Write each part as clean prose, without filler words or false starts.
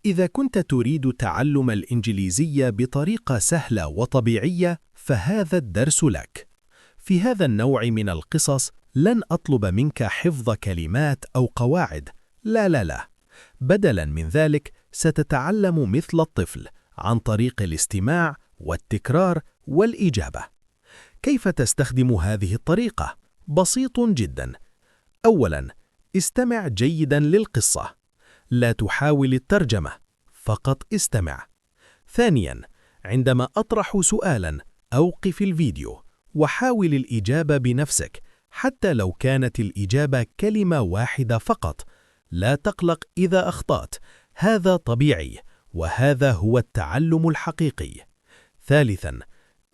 إذا كنت تريد تعلم الإنجليزية بطريقة سهلة وطبيعية، فهذا الدرس لك. في هذا النوع من القصص لن أطلب منك حفظ كلمات أو قواعد، لا. بدلاً من ذلك ستتعلم مثل الطفل عن طريق الاستماع والتكرار والإجابة. كيف تستخدم هذه الطريقة؟ بسيط جداً. أولاً، استمع جيداً للقصة. لا تحاول الترجمة، فقط استمع. ثانياً، عندما أطرح سؤالاً، أوقف الفيديو وحاول الإجابة بنفسك، حتى لو كانت الإجابة كلمة واحدة فقط. لا تقلق إذا أخطأت، هذا طبيعي، وهذا هو التعلم الحقيقي. ثالثاً،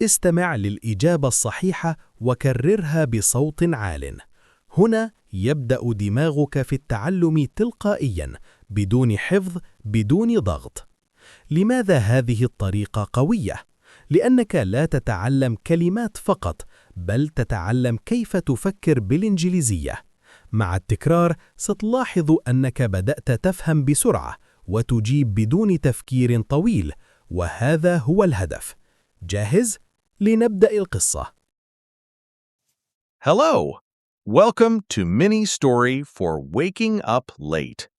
استمع للإجابة الصحيحة وكررها بصوت عال. هنا يبدأ دماغك في التعلم تلقائياً، بدون حفظ، بدون ضغط. لماذا هذه الطريقة قوية؟ لأنك لا تتعلم كلمات فقط، بل تتعلم كيف تفكر بالإنجليزية. مع التكرار ستلاحظ أنك بدأت تفهم بسرعة وتجيب بدون تفكير طويل، وهذا هو الهدف. جاهز؟ لنبدأ القصة. Hello! Welcome to Mini Story for Waking Up Late.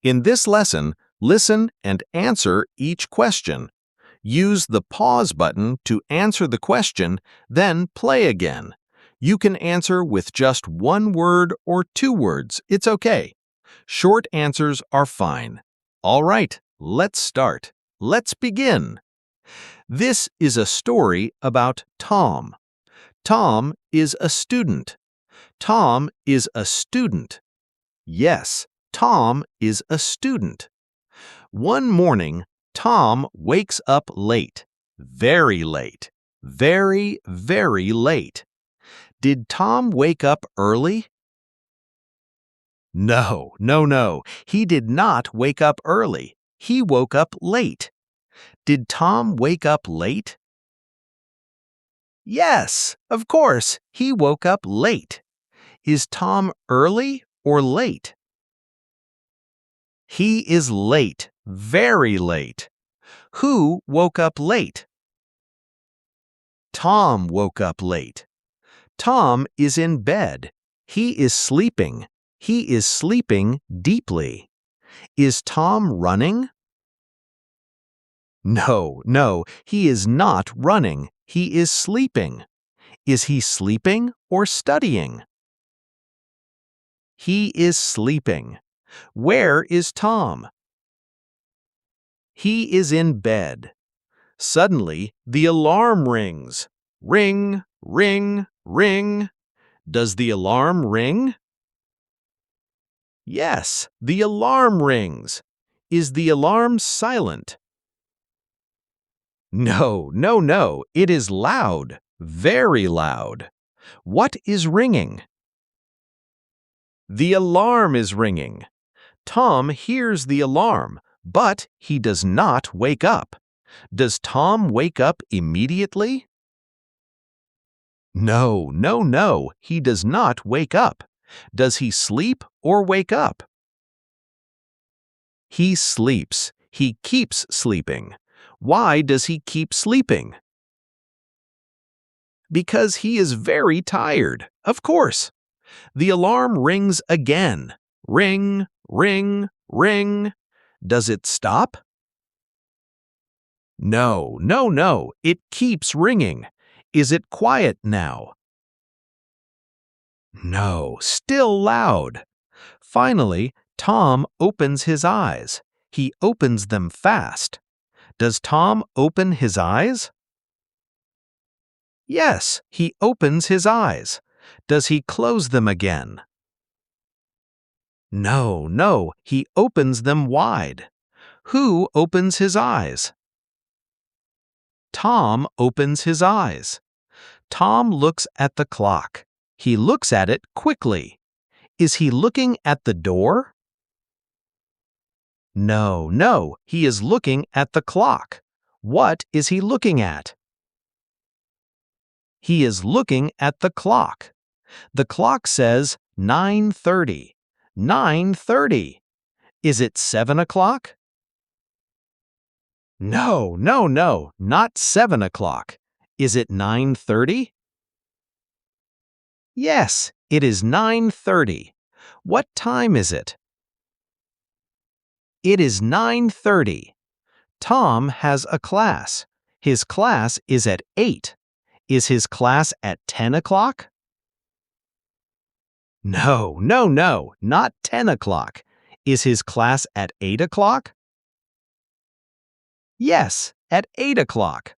In this lesson, listen and answer each question. Use the pause button to answer the question, then play again. You can answer with just one word or two words. It's okay. Short answers are fine. All right, let's start. Let's begin. This is a story about Tom. Tom is a student. Tom is a student. Yes, Tom is a student. One morning, Tom wakes up late. Very late. Very, very late. Did Tom wake up early? No. He did not wake up early. He woke up late. Did Tom wake up late? Yes, of course, he woke up late. Is Tom early or late? He is late, very late. Who woke up late? Tom woke up late. Tom is in bed. He is sleeping. He is sleeping deeply. Is Tom running? No, he is not running. He is sleeping. Is he sleeping or studying? He is sleeping. Where is Tom? He is in bed. Suddenly, the alarm rings. Ring, ring, ring. Does the alarm ring? Yes, the alarm rings. Is the alarm silent? No. It is loud, very loud. What is ringing? The alarm is ringing. Tom hears the alarm, but he does not wake up. Does Tom wake up immediately? No. He does not wake up. Does he sleep or wake up? He sleeps. He keeps sleeping. Why does he keep sleeping? Because he is very tired, of course. The alarm rings again. Ring, ring, ring. Does it stop? No. It keeps ringing. Is it quiet now? No, still loud. Finally, Tom opens his eyes. He opens them fast. Does Tom open his eyes? Yes, he opens his eyes. Does he close them again? No, he opens them wide. Who opens his eyes? Tom opens his eyes. Tom looks at the clock. He looks at it quickly. Is he looking at the door? No, he is looking at the clock. What is he looking at? He is looking at the clock. The clock says 9:30. 9:30. Is it 7 o'clock? No, not 7 o'clock. Is it 9:30? Yes, it is 9:30. What time is it? It is 9:30. Tom has a class. His class is at 8. Is his class at 10 o'clock? No, not 10 o'clock. Is his class at 8 o'clock? Yes, at 8 o'clock.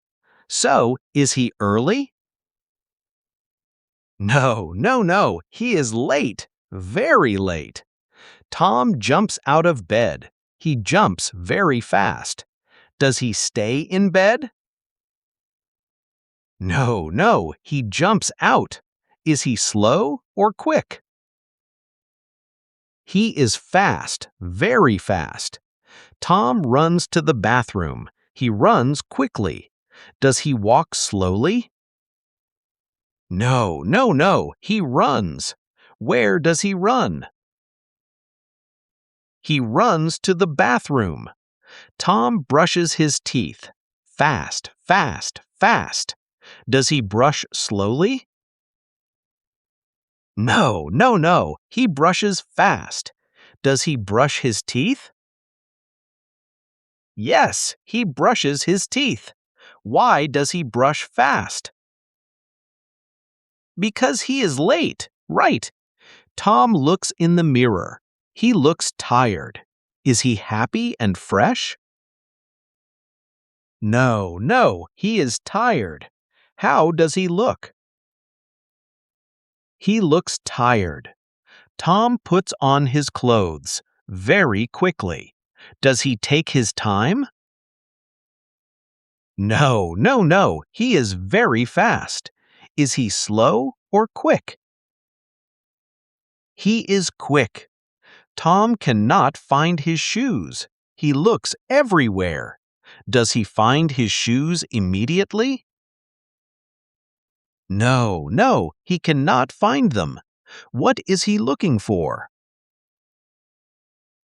So, is he early? No, he is late, very late. Tom jumps out of bed. He jumps very fast. Does he stay in bed? No, he jumps out. Is he slow or quick? He is fast, very fast. Tom runs to the bathroom. He runs quickly. Does he walk slowly? No, he runs. Where does he run? He runs to the bathroom. Tom brushes his teeth. Fast. Does he brush slowly? No, he brushes fast. Does he brush his teeth? Yes, he brushes his teeth. Why does he brush fast? Because he is late, right. Tom looks in the mirror. He looks tired. Is he happy and fresh? No, he is tired. How does he look? He looks tired. Tom puts on his clothes very quickly. Does he take his time? No, he is very fast. Is he slow or quick? He is quick. Tom cannot find his shoes. He looks everywhere. Does he find his shoes immediately? No, he cannot find them. What is he looking for?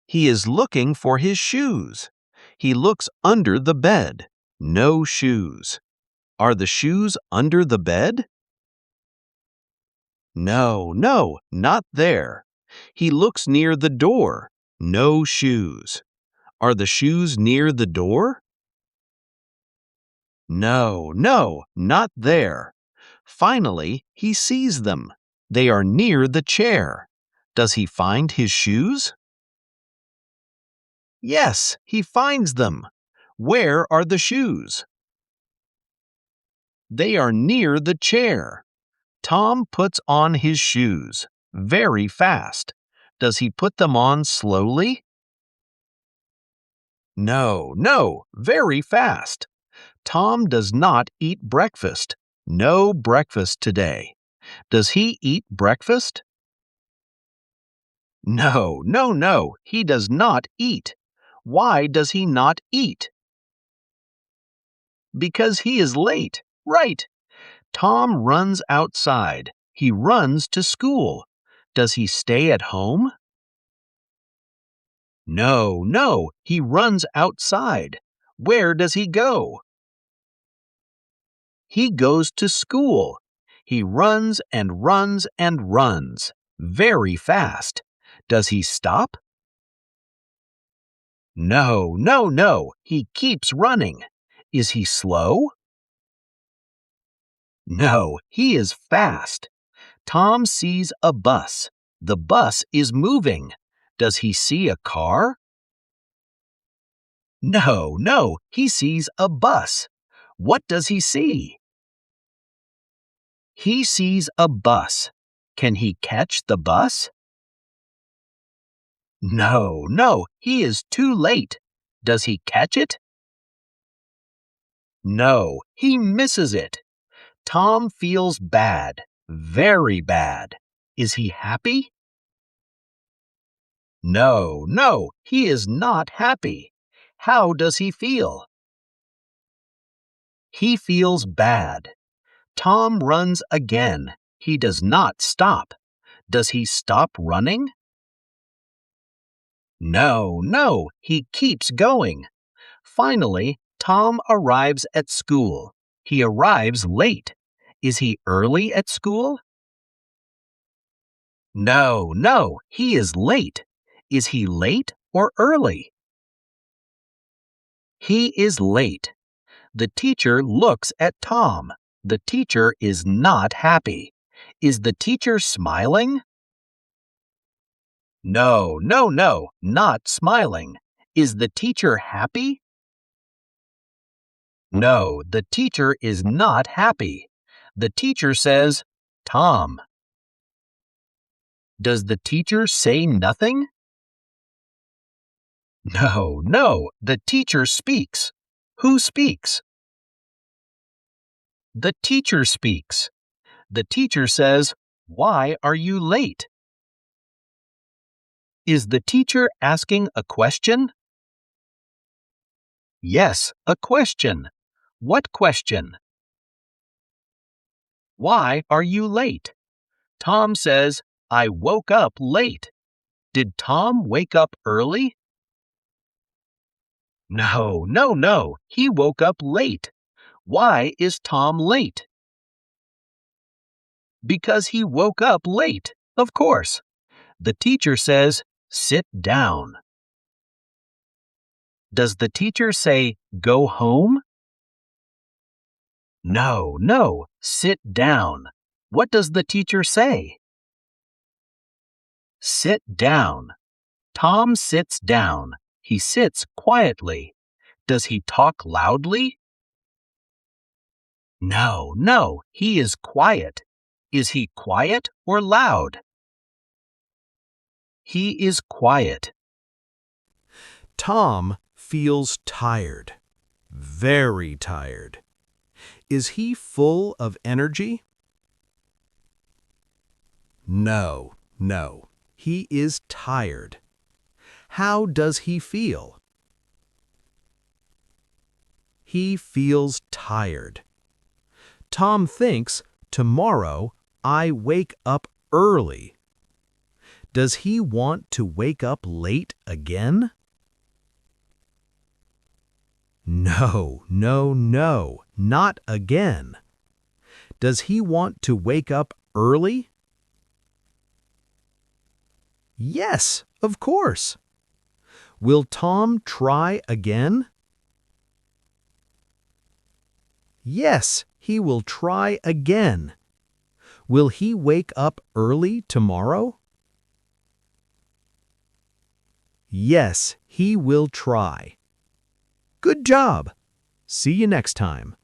He is looking for his shoes. He looks under the bed. No shoes. Are the shoes under the bed? No, not there. He looks near the door. No shoes. Are the shoes near the door? No, not there. Finally, he sees them. They are near the chair. Does he find his shoes? Yes, he finds them. Where are the shoes? They are near the chair. Tom puts on his shoes very fast. Does he put them on slowly? No, very fast. Tom does not eat breakfast. No breakfast today. Does he eat breakfast? No, he does not eat. Why does he not eat? Because he is late, right. Tom runs outside. He runs to school. Does he stay at home? No, he runs outside. Where does he go? He goes to school. He runs and runs and runs. Very fast. Does he stop? No, he keeps running. Is he slow? No, he is fast. Tom sees a bus. The bus is moving. Does he see a car? No, he sees a bus. What does he see? He sees a bus. Can he catch the bus? No, he is too late. Does he catch it? No, he misses it. Tom feels bad, very bad. Is he happy? No, he is not happy. How does he feel? He feels bad. Tom runs again. He does not stop. Does he stop running? No, he keeps going. Finally, Tom arrives at school. He arrives late. Is he early at school? No, he is late. Is he late or early? He is late. The teacher looks at Tom. The teacher is not happy. Is the teacher smiling? No, not smiling. Is the teacher happy? No, the teacher is not happy. The teacher says, Tom. Does the teacher say nothing? No, the teacher speaks. Who speaks? The teacher speaks. The teacher says, Why are you late? Is the teacher asking a question? Yes, a question. What question? Why are you late? Tom says, I woke up late. Did Tom wake up early? No. He woke up late. Why is Tom late? Because he woke up late, of course. The teacher says, Sit down. Does the teacher say, Go home? No, sit down. What does the teacher say? Sit down. Tom sits down. He sits quietly. Does he talk loudly? No, he is quiet. Is he quiet or loud? He is quiet. Tom feels tired. Very tired. Is he full of energy? No. He is tired. How does he feel? He feels tired. Tom thinks, tomorrow I wake up early. Does he want to wake up late again? No, not again. Does he want to wake up early? Yes, of course. Will Tom try again? Yes, he will try again. Will he wake up early tomorrow? Yes, he will try. Good job. See you next time.